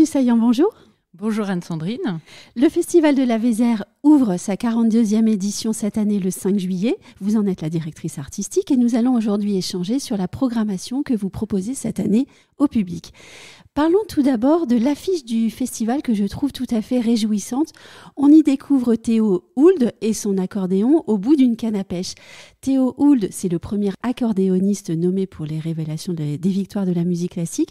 Saillant, bonjour. Bonjour Anne-Sandrine. Le Festival de la Vézère ouvre sa 42e édition cette année le 5 juillet. Vous en êtes la directrice artistique et nous allons aujourd'hui échanger sur la programmation que vous proposez cette année au public. Parlons tout d'abord de l'affiche du festival que je trouve tout à fait réjouissante. On y découvre Théo Hould et son accordéon au bout d'une canne à pêche. Théo Hould, c'est le premier accordéoniste nommé pour les révélations des victoires de la musique classique.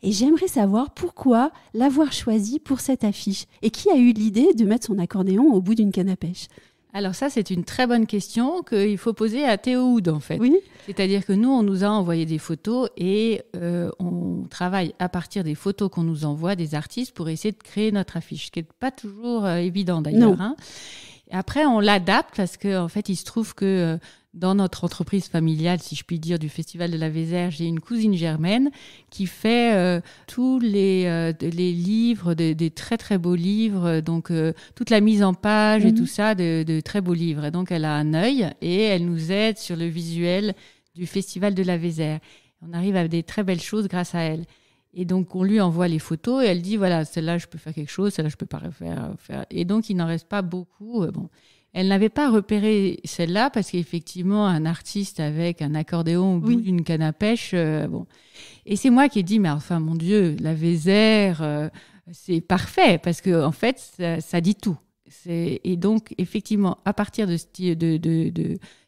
Et j'aimerais savoir pourquoi l'avoir choisi pour cette affiche et qui a eu l'idée de mettre son accordéon au bout d'une canne à pêche. Alors ça, c'est une très bonne question qu'il faut poser à Théo Hould, en fait. Oui. C'est-à-dire que nous, on nous a envoyé des photos et on travaille à partir des photos qu'on nous envoie des artistes pour essayer de créer notre affiche, ce qui n'est pas toujours évident d'ailleurs. Hein. Après, on l'adapte parce qu'en fait, il se trouve que dans notre entreprise familiale, si je puis dire, du Festival de la Vézère, j'ai une cousine germaine qui fait tous les livres, des très très beaux livres, donc toute la mise en page et tout ça, de très beaux livres. Et donc elle a un œil et elle nous aide sur le visuel du Festival de la Vézère. On arrive à des très belles choses grâce à elle. Et donc on lui envoie les photos et elle dit voilà, celle-là je peux faire quelque chose, celle-là je peux pas faire. Et donc il n'en reste pas beaucoup. Bon. Elle n'avait pas repéré celle-là parce qu'effectivement, un artiste avec un accordéon au bout d'une canne à pêche, bon. Et c'est moi qui ai dit, mais enfin, mon Dieu, la Vézère, c'est parfait parce que en fait, ça dit tout. Et donc, effectivement, à partir de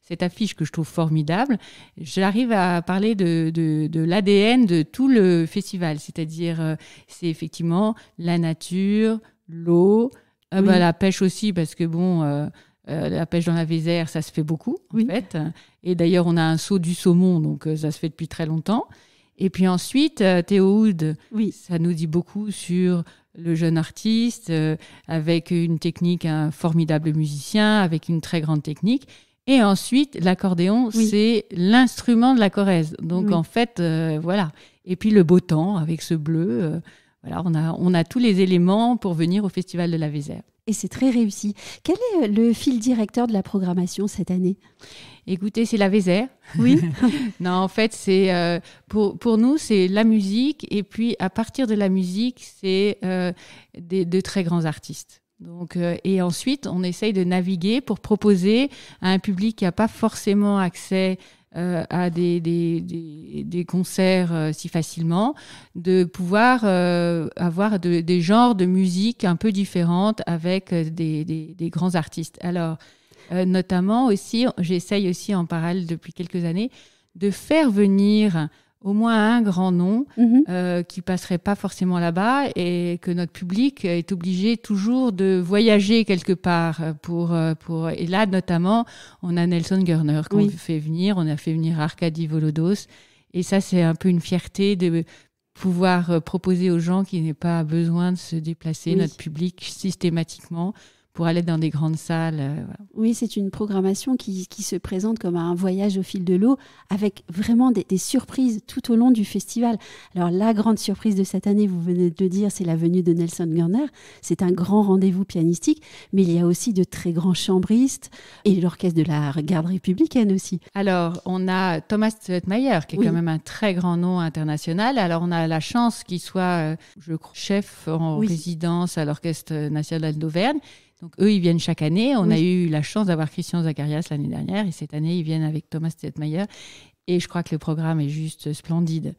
cette affiche que je trouve formidable, j'arrive à parler de l'ADN de tout le festival. C'est-à-dire, c'est effectivement la nature, l'eau, la pêche aussi parce que bon... la pêche dans la Vézère, ça se fait beaucoup, en fait. Et d'ailleurs, on a un saut du saumon, donc ça se fait depuis très longtemps. Et puis ensuite, Théo Hould, ça nous dit beaucoup sur le jeune artiste, avec une technique, un formidable musicien, avec une très grande technique. Et ensuite, l'accordéon, c'est l'instrument de la Corrèze. Donc, en fait, voilà. Et puis, le beau temps, avec ce bleu. Voilà, on a tous les éléments pour venir au Festival de la Vézère. Et c'est très réussi. Quel est le fil directeur de la programmation cette année ? Écoutez, c'est la Vézère. Oui. Non, en fait, c'est pour nous, c'est la musique. Et puis, à partir de la musique, c'est de très grands artistes. Donc, et ensuite, on essaye de naviguer pour proposer à un public qui n'a pas forcément accès à des concerts si facilement, de pouvoir avoir des genres de musique un peu différentes avec des grands artistes. Alors, notamment aussi, j'essaye aussi en parallèle depuis quelques années de faire venir au moins un grand nom qui passerait pas forcément là-bas et que notre public est obligé toujours de voyager quelque part pour et là notamment on a Nelson Gurner qu'on fait venir, on a fait venir Arkady Volodos et ça c'est un peu une fierté de pouvoir proposer aux gens qui n'aient pas besoin de se déplacer, notre public systématiquement pour aller dans des grandes salles. Voilà. Oui, c'est une programmation qui se présente comme un voyage au fil de l'eau, avec vraiment des surprises tout au long du festival. Alors, la grande surprise de cette année, vous venez de le dire, c'est la venue de Nelson Gurner. C'est un grand rendez-vous pianistique, mais il y a aussi de très grands chambristes et l'orchestre de la garde républicaine aussi. Alors, on a Thomas Stetmayer, qui est quand même un très grand nom international. Alors, on a la chance qu'il soit, je crois, chef en résidence à l'Orchestre national d'Auvergne. Donc, eux, ils viennent chaque année. On a eu la chance d'avoir Christian Zacharias l'année dernière. Et cette année, ils viennent avec Thomas Stetmayer. Et je crois que le programme est juste splendide.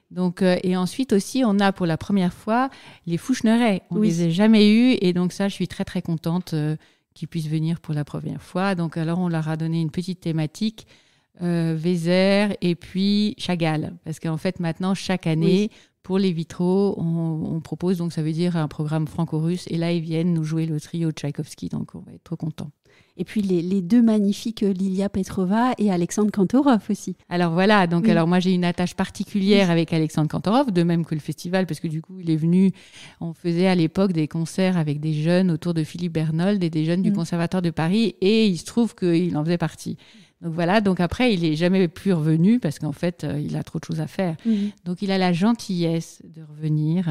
Donc, et ensuite aussi, on a pour la première fois les Fouchneret. On ne les a jamais eus. Et donc ça, je suis très, très contente qu'ils puissent venir pour la première fois. Donc, alors, on leur a donné une petite thématique, Vézère et puis Chagall. Parce qu'en fait, maintenant, chaque année... Pour les vitraux, on propose, donc ça veut dire un programme franco-russe. Et là, ils viennent nous jouer le trio Tchaïkovski, donc on va être trop contents. Et puis les deux magnifiques Lilia Petrova et Alexandre Kantorov aussi. Alors voilà, donc alors moi j'ai une attache particulière avec Alexandre Kantorov, de même que le festival, parce que du coup il est venu, on faisait à l'époque des concerts avec des jeunes autour de Philippe Bernold et des jeunes du Conservatoire de Paris, et il se trouve qu'il en faisait partie. Donc voilà, donc après, il n'est jamais plus revenu parce qu'en fait, il a trop de choses à faire. Donc il a la gentillesse de revenir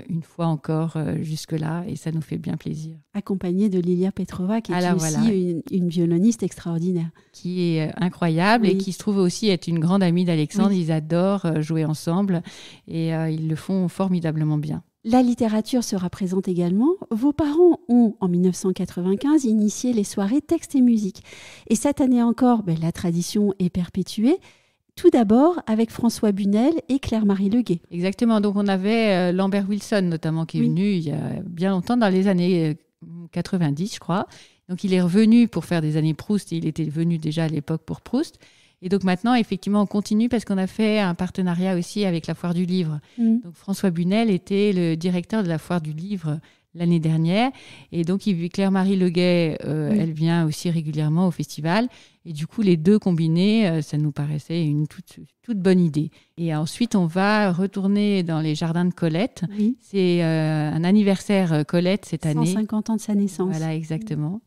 une fois encore jusque-là et ça nous fait bien plaisir. Accompagné de Lilia Petrova, qui est aussi une violoniste extraordinaire. Qui est incroyable et qui se trouve aussi être une grande amie d'Alexandre. Ils adorent jouer ensemble et ils le font formidablement bien. La littérature sera présente également. Vos parents ont, en 1995, initié les soirées texte et musique. Et cette année encore, la tradition est perpétuée. Tout d'abord avec François Bunel et Claire-Marie Leguet. Exactement. Donc on avait Lambert Wilson notamment qui est venu il y a bien longtemps, dans les années 90, je crois. Donc il est revenu pour faire des années Proust et il était venu déjà à l'époque pour Proust. Et donc maintenant, effectivement, on continue parce qu'on a fait un partenariat aussi avec la Foire du Livre. Donc François Bunel était le directeur de la Foire du Livre l'année dernière. Et donc Claire-Marie Leguet, elle vient aussi régulièrement au festival. Et du coup, les deux combinés, ça nous paraissait une toute bonne idée. Et ensuite, on va retourner dans les jardins de Colette. Oui. C'est un anniversaire Colette cette année. 150 ans de sa naissance. Voilà, exactement.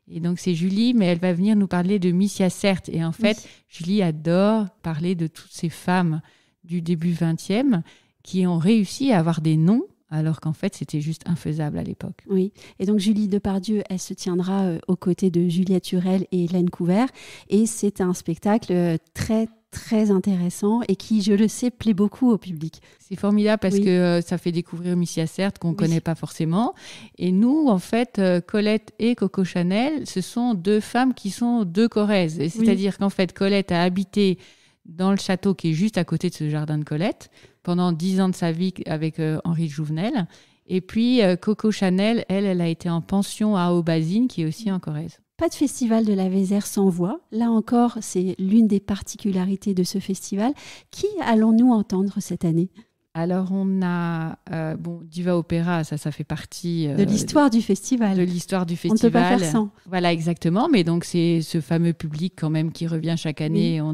Et donc, c'est Julie, mais elle va venir nous parler de Missia Certes. Et en fait, Julie adore parler de toutes ces femmes du début 20e qui ont réussi à avoir des noms, alors qu'en fait, c'était juste infaisable à l'époque. Oui, et donc Julie Depardieu, elle se tiendra aux côtés de Juliette Turel et Hélène Couvert. Et c'est un spectacle très, très intéressant et qui, je le sais, plaît beaucoup au public. C'est formidable parce que ça fait découvrir Missia Certes qu'on ne connaît pas forcément. Et nous, en fait, Colette et Coco Chanel, ce sont deux femmes qui sont deux Corrèzes. C'est-à-dire qu'en fait, Colette a habité dans le château qui est juste à côté de ce jardin de Colette pendant 10 ans de sa vie avec Henri Jouvenel. Et puis, Coco Chanel, elle a été en pension à Aubazine, qui est aussi en Corrèze. Pas de festival de la Vézère sans voix. Là encore, c'est l'une des particularités de ce festival. Qui allons-nous entendre cette année ? Alors, on a Diva Opéra, ça fait partie de l'histoire du festival. De l'histoire du festival. On ne peut pas faire sans. Voilà, exactement. Mais donc, c'est ce fameux public quand même qui revient chaque année. Oui.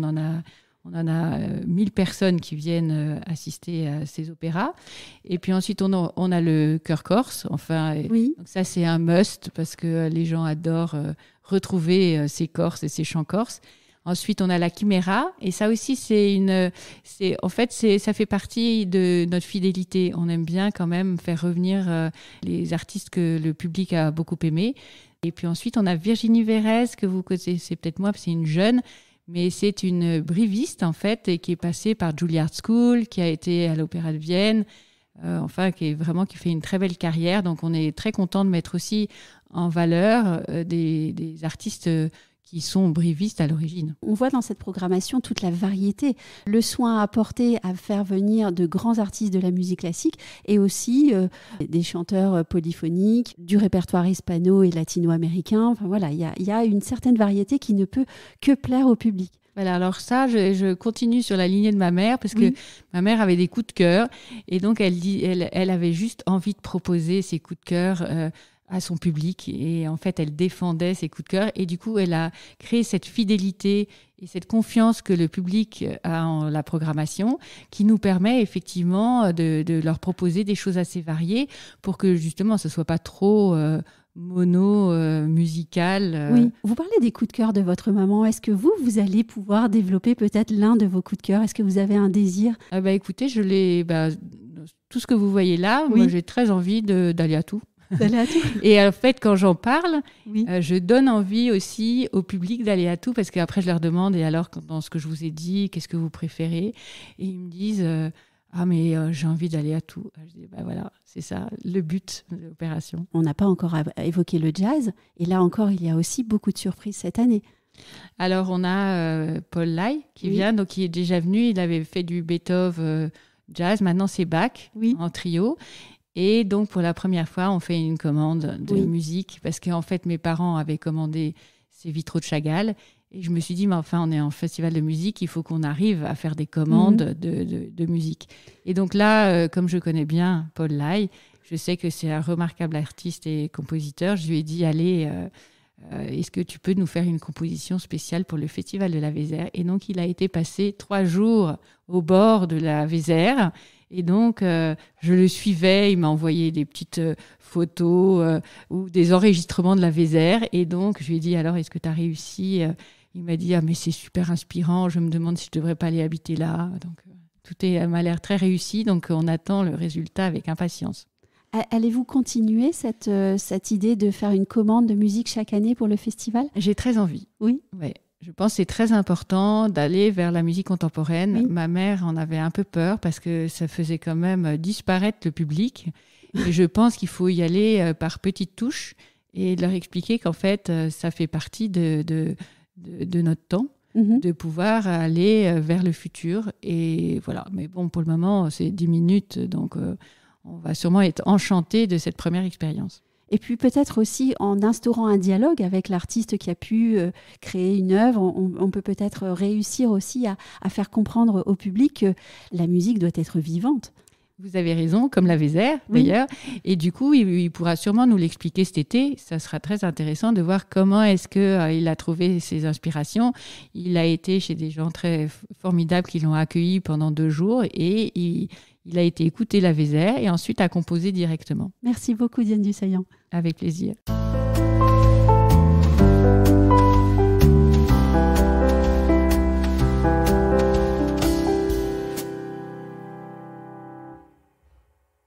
On en a 1000 personnes qui viennent assister à ces opéras. Et puis ensuite, on a le chœur corse. Enfin, donc ça, c'est un must parce que les gens adorent retrouver ces Corses et ces chants corses. Ensuite, on a la Chiméra. Et ça aussi, ça fait partie de notre fidélité. On aime bien quand même faire revenir les artistes que le public a beaucoup aimés. Et puis ensuite, on a Virginie Verrez, que vous connaissez peut-être moi, c'est une jeune. Mais c'est une briviste, en fait, et qui est passée par Juilliard School, qui a été à l'Opéra de Vienne, qui fait une très belle carrière. Donc, on est très content de mettre aussi en valeur des artistes qui sont brivistes à l'origine. On voit dans cette programmation toute la variété, le soin apporté à faire venir de grands artistes de la musique classique et aussi des chanteurs polyphoniques, du répertoire hispano et latino-américain. Enfin voilà, il y a une certaine variété qui ne peut que plaire au public. Voilà, alors ça, je continue sur la lignée de ma mère parce que ma mère avait des coups de cœur et donc elle avait juste envie de proposer ses coups de cœur à son public et en fait elle défendait ses coups de cœur et du coup elle a créé cette fidélité et cette confiance que le public a en la programmation qui nous permet effectivement de leur proposer des choses assez variées pour que justement ce soit pas trop musical. Oui, vous parlez des coups de cœur de votre maman. Est-ce que vous allez pouvoir développer peut-être l'un de vos coups de cœur ? Est-ce que vous avez un désir ? Écoutez, tout ce que vous voyez là, moi j'ai très envie d'aller à tout. Et en fait, quand j'en parle, je donne envie aussi au public d'aller à tout parce qu'après, je leur demande, et alors, dans ce que je vous ai dit, qu'est-ce que vous préférez ? Et ils me disent, j'ai envie d'aller à tout. Je dis, voilà, c'est ça, le but de l'opération. On n'a pas encore évoqué le jazz, et là encore, il y a aussi beaucoup de surprises cette année. Alors, on a Paul Lai qui vient, donc il est déjà venu, il avait fait du Beethoven jazz, maintenant c'est Bach en trio. Et donc, pour la première fois, on fait une commande de musique parce qu'en fait, mes parents avaient commandé ces vitraux de Chagall. Et je me suis dit, mais enfin, on est en festival de musique, il faut qu'on arrive à faire des commandes de musique. Et donc là, comme je connais bien Paul Lai, je sais que c'est un remarquable artiste et compositeur. Je lui ai dit, allez, est-ce que tu peux nous faire une composition spéciale pour le festival de la Vézère ? Et donc, il a été passé 3 jours au bord de la Vézère. Et donc, je le suivais, il m'a envoyé des petites photos ou des enregistrements de la Vézère. Et donc, je lui ai dit, alors, est-ce que tu as réussi ? Il m'a dit, mais c'est super inspirant, je me demande si je ne devrais pas aller habiter là. Donc, tout m'a l'air très réussi, donc on attend le résultat avec impatience. Allez-vous continuer cette idée de faire une commande de musique chaque année pour le festival ? J'ai très envie. Oui. Ouais. Je pense que c'est très important d'aller vers la musique contemporaine. Oui. Ma mère en avait un peu peur parce que ça faisait quand même disparaître le public. Et je pense qu'il faut y aller par petites touches et leur expliquer qu'en fait, ça fait partie de notre temps, de pouvoir aller vers le futur. Et voilà. Mais bon, pour le moment, c'est 10 minutes. Donc, on va sûrement être enchantés de cette première expérience. Et puis peut-être aussi en instaurant un dialogue avec l'artiste qui a pu créer une œuvre, on peut peut-être réussir aussi à faire comprendre au public que la musique doit être vivante. Vous avez raison, comme la Vézère d'ailleurs. Et du coup, il pourra sûrement nous l'expliquer cet été. Ça sera très intéressant de voir comment est-ce qu'il a trouvé ses inspirations. Il a été chez des gens très formidables qui l'ont accueilli pendant 2 jours et il a été écouter la Vézère et ensuite a composé directement. Merci beaucoup Diane Dussaillant. Avec plaisir.